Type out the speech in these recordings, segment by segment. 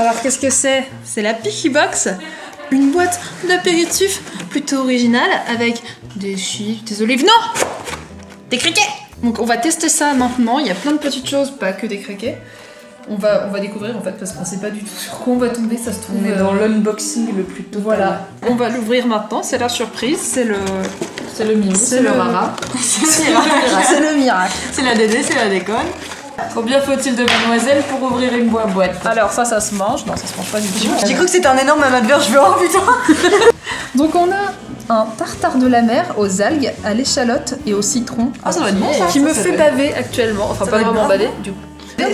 Alors qu'est-ce que c'est? C'est la Picky Box, une boîte d'apéritif plutôt originale avec des chips, des olives, non, des criquets. Donc on va tester ça maintenant, il y a plein de petites choses, pas que des criquets. On va découvrir en fait parce qu'on sait pas du tout sur quoi on va tomber, ça se trouve. On est dans l'unboxing le plus total. Voilà, on va l'ouvrir maintenant, c'est la surprise, c'est le mimi, c'est le rara. C'est le miracle. C'est la Dédé, c'est la déconne. Combien faut-il de mademoiselle pour ouvrir une boîte? Alors ça se mange, non ça se mange pas du tout. J'ai cru que c'était un énorme amadeur, je veux oh putain. Donc on a un tartare de la mer aux algues, à l'échalote et au citron. Ah ça doit être bon ça. Qui me fait baver actuellement, enfin Ça pas doit être vraiment grave. baver du coup.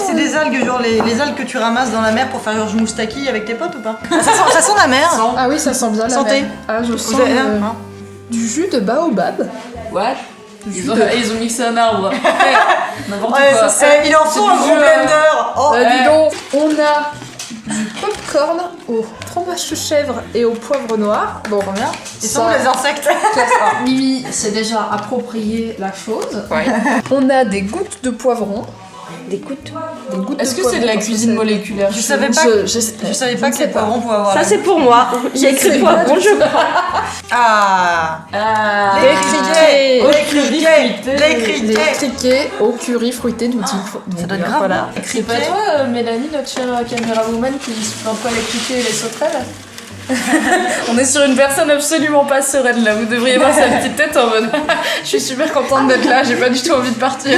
C'est des algues, genre les algues que tu ramasses dans la mer pour faire Georges Moustaki avec tes potes ou pas? Ça sent la mer. Ah oui ça sent bien la Santé. mer. Ah je sens avez un, hein du jus de baobab. What? Ils ont mixé un arbre. N'importe Ouais, quoi. il en faut un gros blender. Oh, Dis donc, on a du popcorn au fromage de chèvre et au poivre noir. Bon, combien? Ils ça- sont où les insectes? Mimi s'est déjà approprié la chose. On a des gouttes de poivron. Des gouttes Est-ce que c'est de la cuisine moléculaire? Je savais pas. Je savais pas que les poivrons pouvaient avoir. Ça c'est pour moi. J'ai écrit poivron, je crois. Ah. Des criquets. Les criquets. Des criquets au curry fruité, nous dit. Ça doit être grave. Voilà. C'est pas toi, Mélanie, notre chère caméra-woman, qui souffle un peu les criquets et les sauterelles? On est sur une personne absolument pas sereine là, vous devriez voir sa petite tête en mode je suis super contente d'être là, j'ai pas du tout envie de partir.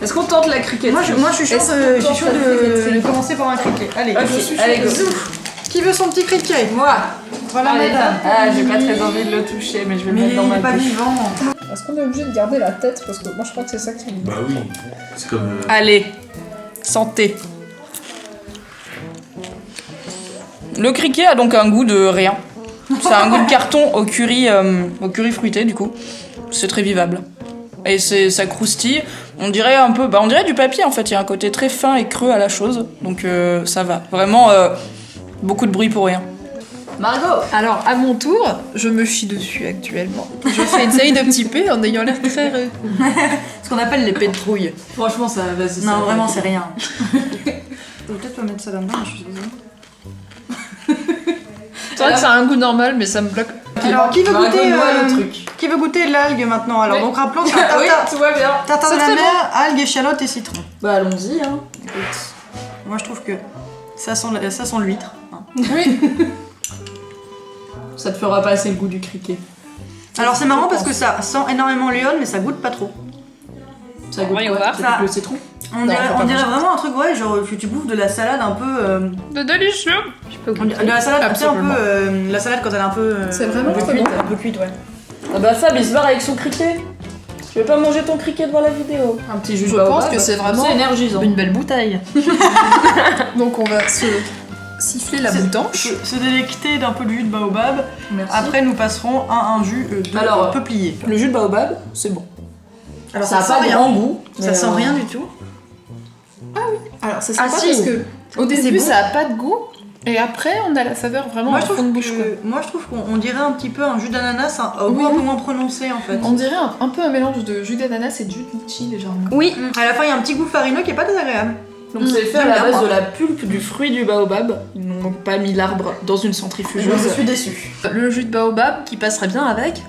Est-ce qu'on tente la cricket? Moi je suis chaud de commencer par un criquet. Allez, Allez, go. Qui veut son petit criquet? Moi. Voilà, Allez. madame. Ah, j'ai pas très envie de le toucher, mais je vais le Mais mettre dans il ma est pas bouche. vivant. Est-ce qu'on est obligé de garder la tête? Parce que moi je crois que c'est ça qui me. Bah oui, c'est comme. Allez, santé. Le criquet a donc un goût de rien. C'est un goût de carton au curry fruité du coup. C'est très vivable. Et ça croustille. On dirait un peu, on dirait du papier en fait. Il y a un côté très fin et creux à la chose. Donc ça va. Vraiment beaucoup de bruit pour rien. Margot. Alors à mon tour, je me chie dessus actuellement. Je fais une série de petits P en ayant l'air très heureux. Ce qu'on appelle les pétrouilles. Franchement ça vas-y. Non, vraiment, c'est rien. Je vais peut-être pas mettre ça là-dedans, je suis désolée. C'est vrai que ça a un goût normal, mais ça me bloque. Alors, qui veut Margot, goûter moi, le truc. Qui veut goûter l'algue maintenant? Alors, Oui. donc rappelons que c'est un Oui, tartare. tout va bien. Tartare de C'est la très mer, algues, échalotes et citron. Bah allons-y hein. Moi, je trouve que ça sent l'huître. Oui. Ça te fera passer le goût du criquet. Alors, c'est marrant parce que ça sent énormément l'iode, mais ça goûte pas trop. Ça goûte Voyons quoi? voir. Ça goûte le citron. On dirait vraiment un truc, ouais, genre que tu bouffes de la salade un peu. De délicieux. De la salade, tu sais, un Absolument. peu. La salade quand elle est un peu. C'est vraiment un peu très cuite, bon. un peu cuite, ouais. Ah bah Fab il se barre avec son criquet. Tu veux pas manger ton criquet devant la vidéo? Un petit jus de Je baobab. pense que c'est vraiment C'est énergisant. une belle bouteille. Donc on va se siffler la boutanche. Se délecter d'un peu de jus de baobab. Merci. Après, nous passerons à un jus de Alors, peuplier. Le jus de baobab, c'est bon. Alors, Ça a pas sent grand goût. Ça mais, sent rien du tout. Alors c'est Ah, sympa si. parce que au C'est début bon. ça a pas de goût et après on a la saveur vraiment Moi en je, fond de bouche. quoi. moi, je trouve qu'on dirait un petit peu un jus d'ananas, au goût un peu moins prononcé en fait. On dirait un peu un mélange de jus d'ananas et de jus de litchi légèrement. Oui. À la fin, il y a un petit goût farineux qui est pas désagréable. Donc c'est fait à J'aime la bien, base moi. de la pulpe du fruit du baobab. Ils n'ont pas mis l'arbre dans une centrifugeuse. Je suis déçue. Le jus de baobab qui passerait bien avec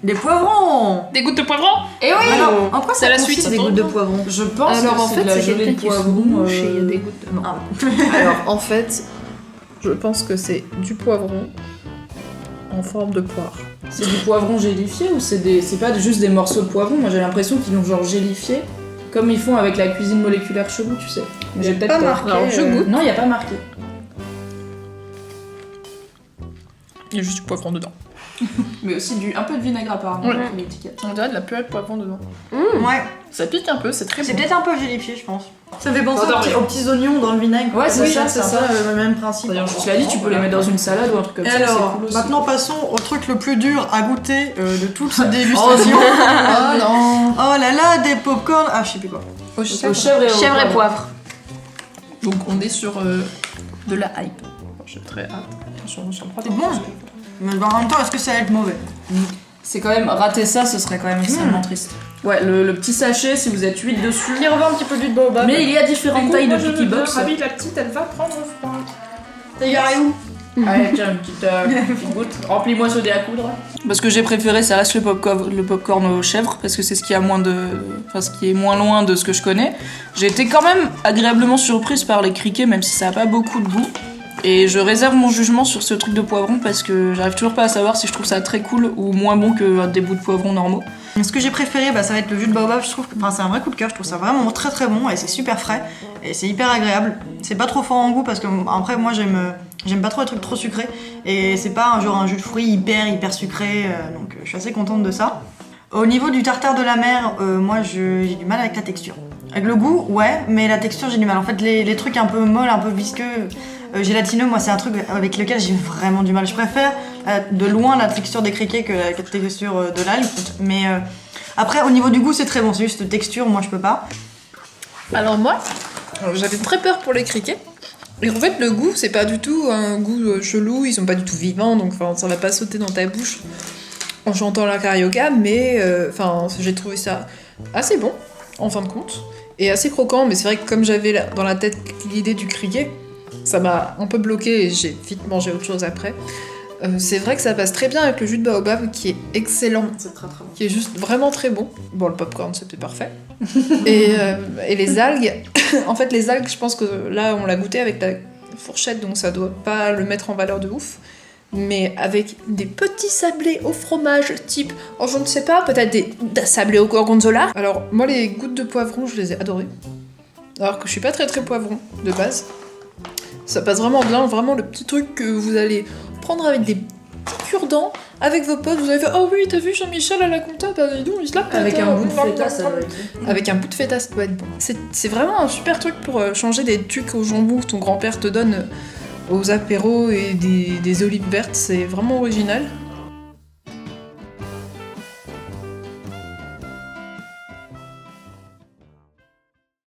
Des poivrons. des gouttes de poivron. Et oui. Alors, en quoi C'est ça la consiste, suite, des ça gouttes de tombe. poivrons? Je pense Alors que en c'est fait de la c'est gelée quelqu'un de qui se poivron. mouche et il y a des gouttes de... Non. Alors en fait je pense que c'est du poivron en forme de poire. C'est du poivron gélifié ou c'est pas juste des morceaux de poivron? Moi j'ai l'impression qu'ils l'ont genre gélifié. Comme ils font avec la cuisine moléculaire chelou, tu sais. Mais j'ai peut-être pas tort. marqué, Alors je goûte. Non, il y a pas marqué. Il y a juste du poivron dedans. Mais aussi un peu de vinaigre apparemment Ouais. sur l'étiquette. On dirait de la purée de poivron dedans. Ouais, Ça pique un peu, c'est très c'est bon. peut-être un peu gélifié, je pense. Ça me fait penser J'adore, aux petits oignons dans le vinaigre. Ouais, c'est ça, c'est c'est un peu le même principe. D'ailleurs, je te l'ai dit, tu peux les mettre dans une salade ou un truc comme Et ça. alors, c'est cool aussi. maintenant passons au truc le plus dur à goûter de toute cette dégustation. Oh non. Oh là là, des popcorn. Ah, je sais plus quoi. Au Au chèvre. chèvre et au Chèvre et poivre. Donc on est sur de la hype. J'ai très hâte. Attention, je crois C'est bon. Mais en même temps, est-ce que ça va être mauvais? C'est quand même, rater ça, ce serait quand même extrêmement triste. Ouais, le petit sachet, si vous êtes 8 dessus. Il revend un petit peu du baobab. Mais il y a différentes tailles de Picky Box. La petite, elle va prendre froid. T'es garé où? Allez, tiens, une petite goutte. Remplis-moi ce dé à coudre. Parce que j'ai préféré, ça reste le popcorn aux chèvres, parce que c'est ce qui a moins de... Enfin, ce qui est moins loin de ce que je connais. J'ai été quand même agréablement surprise par les criquets, même si ça a pas beaucoup de goût. Et je réserve mon jugement sur ce truc de poivron, parce que j'arrive toujours pas à savoir si je trouve ça très cool ou moins bon que des bouts de poivron normaux. Ce que j'ai préféré, ça va être le jus de baobab. Je trouve que c'est un vrai coup de cœur. Je trouve ça vraiment très très bon et c'est super frais et c'est hyper agréable. C'est pas trop fort en goût parce que après moi j'aime pas trop les trucs trop sucrés et c'est pas un jus de fruits hyper sucré. Donc je suis assez contente de ça. Au niveau du tartare de la mer, moi j'ai du mal avec la texture. Avec le goût, ouais, mais la texture j'ai du mal. En fait les trucs un peu molles, un peu visqueux, gélatineux, moi c'est un truc avec lequel j'ai vraiment du mal. Je préfère de loin la texture des criquets que la texture de l'algue. Mais après au niveau du goût c'est très bon, c'est juste texture, moi je peux pas. Alors moi, j'avais très peur pour les criquets. Et en fait, le goût, c'est pas du tout un goût chelou, ils sont pas du tout vivants, donc ça va pas sauter dans ta bouche en chantant la carioca, mais j'ai trouvé ça assez bon, en fin de compte, et assez croquant, mais c'est vrai que comme j'avais dans la tête l'idée du criquet, ça m'a un peu bloqué et j'ai vite mangé autre chose après. C'est vrai que ça passe très bien avec le jus de baobab qui est excellent, C'est très très bon. qui est juste vraiment très bon. Bon, le popcorn c'était parfait. et les algues, en fait les algues, je pense que là on l'a goûté avec la fourchette, donc ça doit pas le mettre en valeur de ouf. Mais avec des petits sablés au fromage type, je ne sais pas, peut-être des sablés au gorgonzola. Alors moi les gouttes de poivron, je les ai adorées. Alors que je suis pas très poivron de base. Ça passe vraiment bien, vraiment le petit truc que vous allez prendre avec des petits cure-dents, avec vos potes, vous allez faire « Oh oui, t'as vu Jean-Michel à la compta, dis donc, il se l'a Avec un bout de feta, ça doit être. Avec un bout de feta, ça doit être bon. C'est vraiment un super truc pour changer des trucs au jambon que ton grand-père te donne aux apéros et des olives vertes, c'est vraiment original.